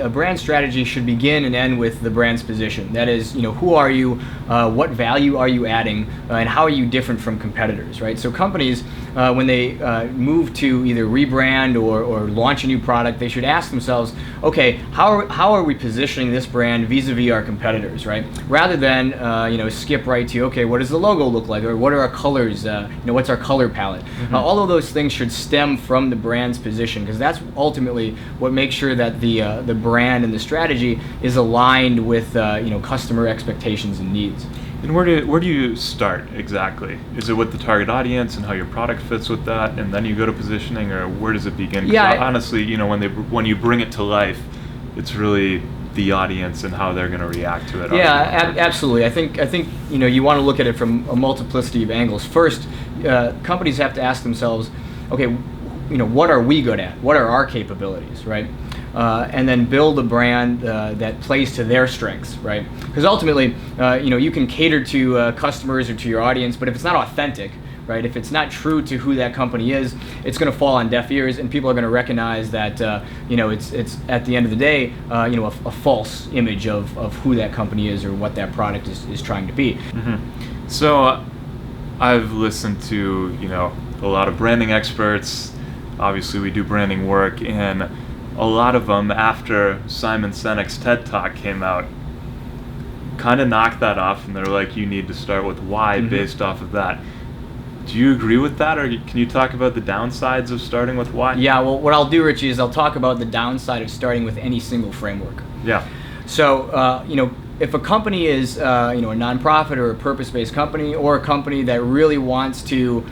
A brand strategy should begin and end with the brand's position. That is, who are you, what value are you adding, and how are you different from competitors, right? So companies, when they move to either rebrand or launch a new product, they should ask themselves, okay, how are we positioning this brand vis-a-vis our competitors, right? Rather than skip right to, okay, what does the logo look like, or what are our colors, what's our color palette? All of those things should stem from the brand's position, because that's ultimately what makes sure that the brand and the strategy is aligned with customer expectations and needs. And where do you start exactly? Is it with the target audience and how your product fits with that, and then you go to positioning, or where does it begin? Yeah, honestly, when you bring it to life, it's really the audience and how they're going to react to it. Yeah, absolutely. I think you want to look at it from a multiplicity of angles. First, companies have to ask themselves, okay, what are we good at? What are our capabilities, right? And then build a brand that plays to their strengths, right? Because ultimately, you can cater to customers or to your audience, but if it's not authentic, right? If it's not true to who that company is, it's going to fall on deaf ears, and people are going to recognize that it's at the end of the day, a false image of who that company is or what that product is trying to be. So, I've listened to a lot of branding experts. Obviously, we do branding work, and a lot of them, after Simon Sinek's TED Talk came out, kind of knocked that off, and they're like, you need to start with why based off of that. Do you agree with that, or can you talk about the downsides of starting with why? Yeah, well, what I'll do, Richie, is I'll talk about the downside of starting with any single framework. Yeah. So, if a company is, a nonprofit or a purpose-based company, or a company that really wants to,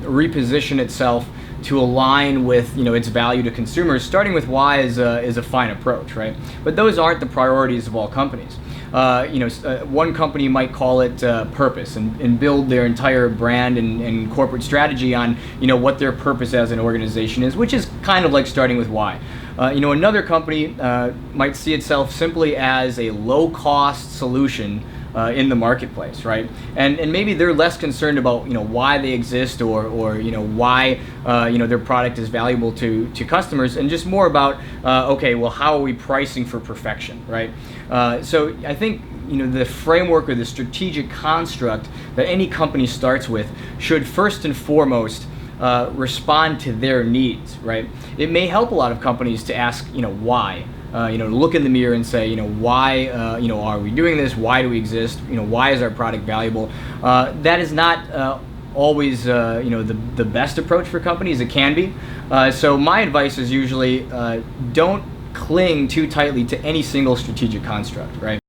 reposition itself to align with its value to consumers, starting with why is a fine approach, right? But those aren't the priorities of all companies. One company might call it purpose and build their entire brand and corporate strategy on what their purpose as an organization is, which is kind of like starting with why. Another company might see itself simply as a low-cost solution in the marketplace, right? And maybe they're less concerned about why they exist or why their product is valuable to customers, and just more about okay, well, how are we pricing for perfection, right? So I think the framework or the strategic construct that any company starts with should first and foremost respond to their needs, right? It may help a lot of companies to ask why. Look in the mirror and say, why, are we doing this? Why do we exist? Why is our product valuable? That is not always, the best approach for companies. It can be. So my advice is usually don't cling too tightly to any single strategic construct, right?